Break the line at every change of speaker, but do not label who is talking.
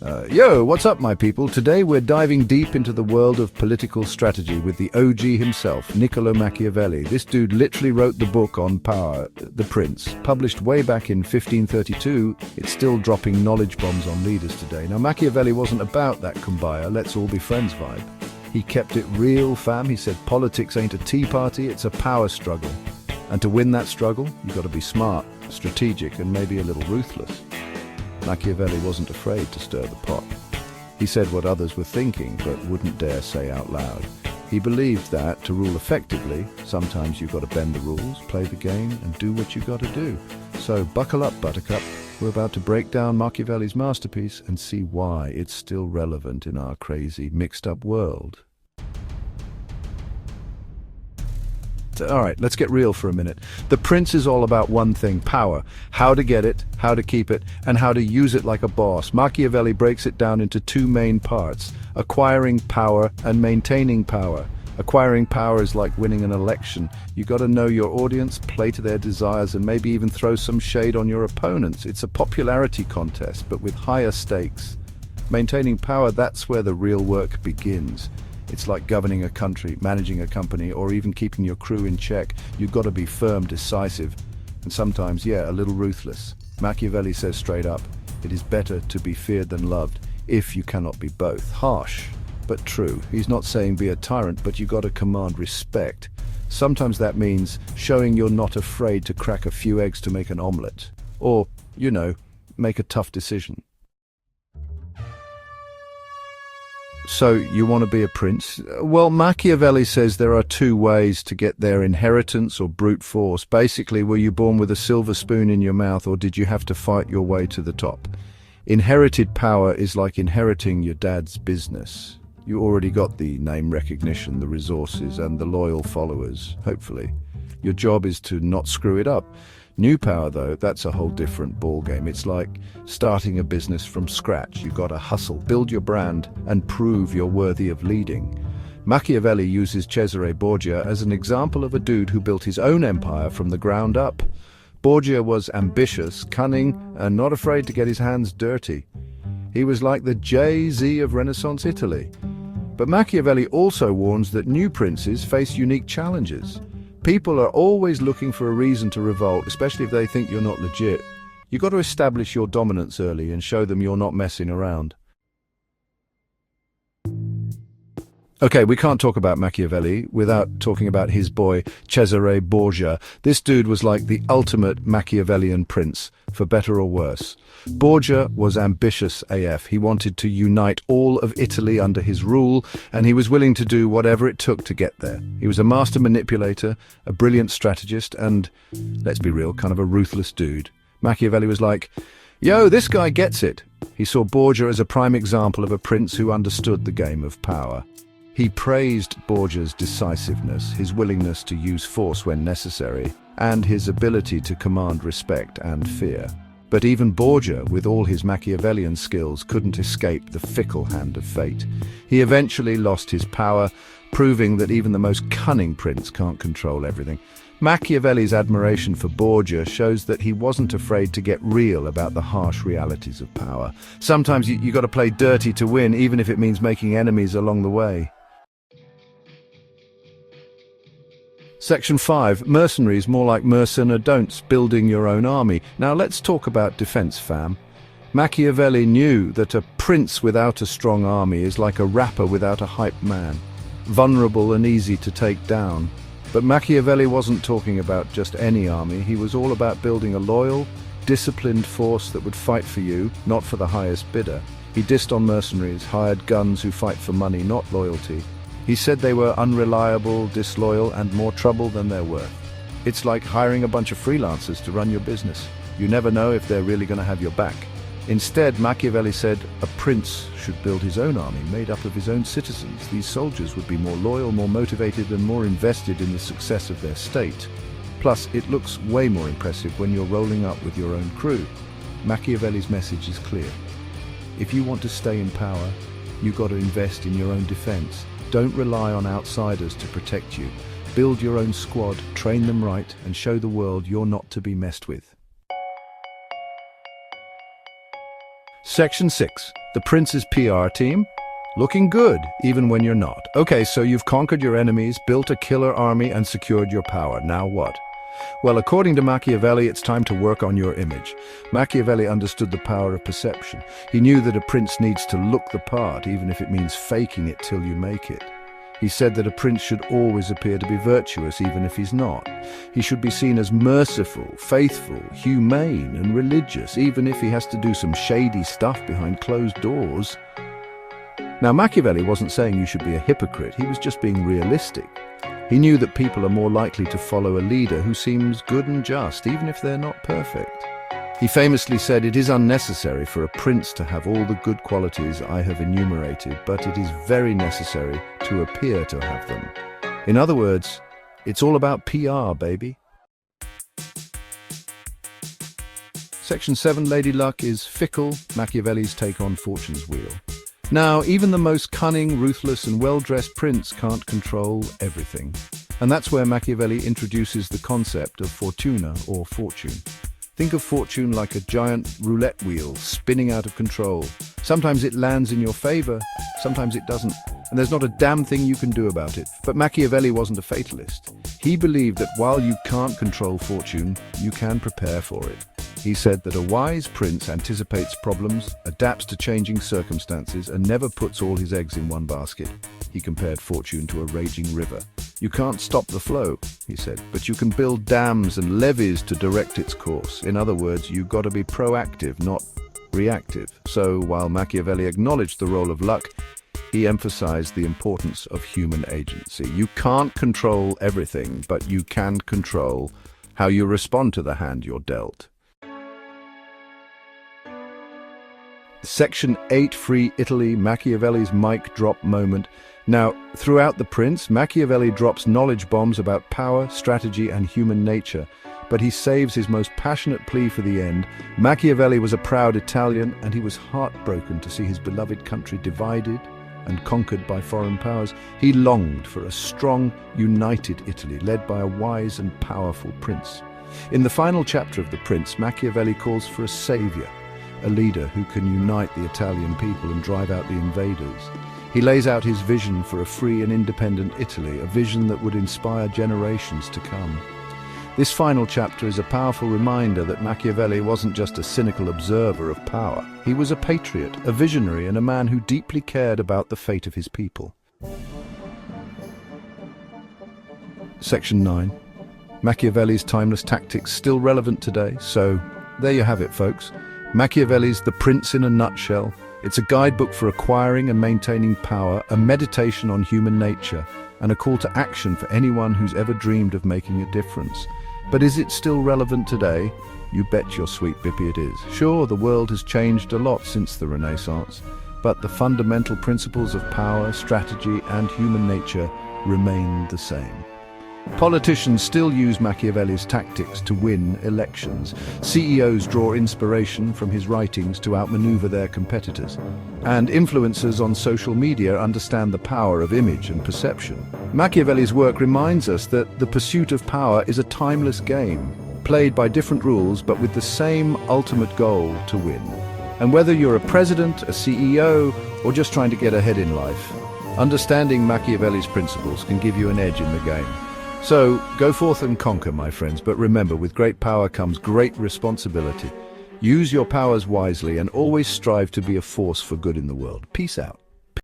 Yo, what's up, my people? Today we're diving deep into the world of political strategy with the OG himself, Niccolò Machiavelli. This dude literally wrote the book on power, The Prince. Published way back in 1532, it's still dropping knowledge bombs on leaders today. Now, Machiavelli wasn't about that kumbaya, let's all be friends vibe. He kept it real, fam. He said politics ain't a tea party, it's a power struggle. And to win that struggle, you got to be smart, strategic, and maybe a little ruthless. Machiavelli wasn't afraid to stir the pot. He said what others were thinking, but wouldn't dare say out loud. He believed that, to rule effectively, sometimes you've got to bend the rules, play the game, and do what you got to do. So buckle up, Buttercup. We're about to break down Machiavelli's masterpiece and see why it's still relevant in our crazy, mixed-up world. All right, let's get real for a minute. The Prince is all about one thing, power. How to get it, how to keep it, and how to use it like a boss. Machiavelli breaks it down into two main parts: acquiring power and maintaining power. Acquiring power is like winning an election. You got to know your audience, play to their desires, and maybe even throw some shade on your opponents. It's a popularity contest, but with higher stakes. Maintaining power, that's where the real work begins. It's like governing a country, managing a company, or even keeping your crew in check. You've got to be firm, decisive, and sometimes, yeah, a little ruthless. Machiavelli says straight up, it is better to be feared than loved, if you cannot be both. Harsh, but true. He's not saying be a tyrant, but you got to command respect. Sometimes that means showing you're not afraid to crack a few eggs to make an omelette. Or, make a tough decision. So, you want to be a prince? Well, Machiavelli says there are two ways to get there: inheritance or brute force. Basically, were you born with a silver spoon in your mouth, or did you have to fight your way to the top? Inherited power is like inheriting your dad's business. You already got the name recognition, the resources, and the loyal followers, hopefully. Your job is to not screw it up. New power, though, that's a whole different ballgame. It's like starting a business from scratch. You've got to hustle, build your brand, and prove you're worthy of leading. Machiavelli uses Cesare Borgia as an example of a dude who built his own empire from the ground up. Borgia was ambitious, cunning, and not afraid to get his hands dirty. He was like the Jay-Z of Renaissance Italy. But Machiavelli also warns that new princes face unique challenges. People are always looking for a reason to revolt, especially if they think you're not legit. You've got to establish your dominance early and show them you're not messing around. Okay, we can't talk about Machiavelli without talking about his boy, Cesare Borgia. This dude was like the ultimate Machiavellian prince, for better or worse. Borgia was ambitious AF. He wanted to unite all of Italy under his rule, and he was willing to do whatever it took to get there. He was a master manipulator, a brilliant strategist, and, let's be real, kind of a ruthless dude. Machiavelli was like, yo, this guy gets it. He saw Borgia as a prime example of a prince who understood the game of power. He praised Borgia's decisiveness, his willingness to use force when necessary, and his ability to command respect and fear. But even Borgia, with all his Machiavellian skills, couldn't escape the fickle hand of fate. He eventually lost his power, proving that even the most cunning prince can't control everything. Machiavelli's admiration for Borgia shows that he wasn't afraid to get real about the harsh realities of power. Sometimes you got to play dirty to win, even if it means making enemies along the way. Section 5. Mercenaries, more like mercenary-don'ts, building your own army. Now let's talk about defense, fam. Machiavelli knew that a prince without a strong army is like a rapper without a hype man. Vulnerable and easy to take down. But Machiavelli wasn't talking about just any army. He was all about building a loyal, disciplined force that would fight for you, not for the highest bidder. He dissed on mercenaries, hired guns who fight for money, not loyalty. He said they were unreliable, disloyal, and more trouble than they're worth. It's like hiring a bunch of freelancers to run your business. You never know if they're really going to have your back. Instead, Machiavelli said a prince should build his own army, made up of his own citizens. These soldiers would be more loyal, more motivated, and more invested in the success of their state. Plus, it looks way more impressive when you're rolling up with your own crew. Machiavelli's message is clear. If you want to stay in power, you've got to invest in your own defense. Don't rely on outsiders to protect you. Build your own squad, train them right, and show the world you're not to be messed with. Section 6. The Prince's PR team. Looking good, even when you're not. Okay, so you've conquered your enemies, built a killer army, and secured your power. Now what? Well, according to Machiavelli, it's time to work on your image. Machiavelli understood the power of perception. He knew that a prince needs to look the part, even if it means faking it till you make it. He said that a prince should always appear to be virtuous, even if he's not. He should be seen as merciful, faithful, humane, and religious, even if he has to do some shady stuff behind closed doors. Now, Machiavelli wasn't saying you should be a hypocrite. He was just being realistic. He knew that people are more likely to follow a leader who seems good and just, even if they're not perfect. He famously said, "It is unnecessary for a prince to have all the good qualities I have enumerated, but it is very necessary to appear to have them." In other words, it's all about PR, baby. Section 7, Lady Luck, is fickle, Machiavelli's take on fortune's wheel. Now, even the most cunning, ruthless, and well-dressed prince can't control everything. And that's where Machiavelli introduces the concept of fortuna, or fortune. Think of fortune like a giant roulette wheel spinning out of control. Sometimes it lands in your favor, sometimes it doesn't, and there's not a damn thing you can do about it. But Machiavelli wasn't a fatalist. He believed that while you can't control fortune, you can prepare for it. He said that a wise prince anticipates problems, adapts to changing circumstances, and never puts all his eggs in one basket. He compared fortune to a raging river. You can't stop the flow, he said, but you can build dams and levees to direct its course. In other words, you've got to be proactive, not reactive. So, while Machiavelli acknowledged the role of luck, he emphasized the importance of human agency. You can't control everything, but you can control how you respond to the hand you're dealt. Section 8, Free Italy, Machiavelli's mic drop moment. Now, throughout The Prince, Machiavelli drops knowledge bombs about power, strategy, and human nature, but he saves his most passionate plea for the end. Machiavelli was a proud Italian, and he was heartbroken to see his beloved country divided and conquered by foreign powers. He longed for a strong, united Italy, led by a wise and powerful prince. In the final chapter of The Prince, Machiavelli calls for a savior, a leader who can unite the Italian people and drive out the invaders. He lays out his vision for a free and independent Italy, a vision that would inspire generations to come. This final chapter is a powerful reminder that Machiavelli wasn't just a cynical observer of power. He was a patriot, a visionary, and a man who deeply cared about the fate of his people. Section 9. Machiavelli's timeless tactics still relevant today, so there you have it, folks. Machiavelli's The Prince in a nutshell. It's a guidebook for acquiring and maintaining power, a meditation on human nature, and a call to action for anyone who's ever dreamed of making a difference. But is it still relevant today? You bet your sweet bippy it is. Sure, the world has changed a lot since the Renaissance, but the fundamental principles of power, strategy, and human nature remain the same. Politicians still use Machiavelli's tactics to win elections. CEOs draw inspiration from his writings to outmaneuver their competitors. And influencers on social media understand the power of image and perception. Machiavelli's work reminds us that the pursuit of power is a timeless game, played by different rules but with the same ultimate goal to win. And whether you're a president, a CEO, or just trying to get ahead in life, understanding Machiavelli's principles can give you an edge in the game. So, go forth and conquer, my friends, but remember, with great power comes great responsibility. Use your powers wisely and always strive to be a force for good in the world. Peace out.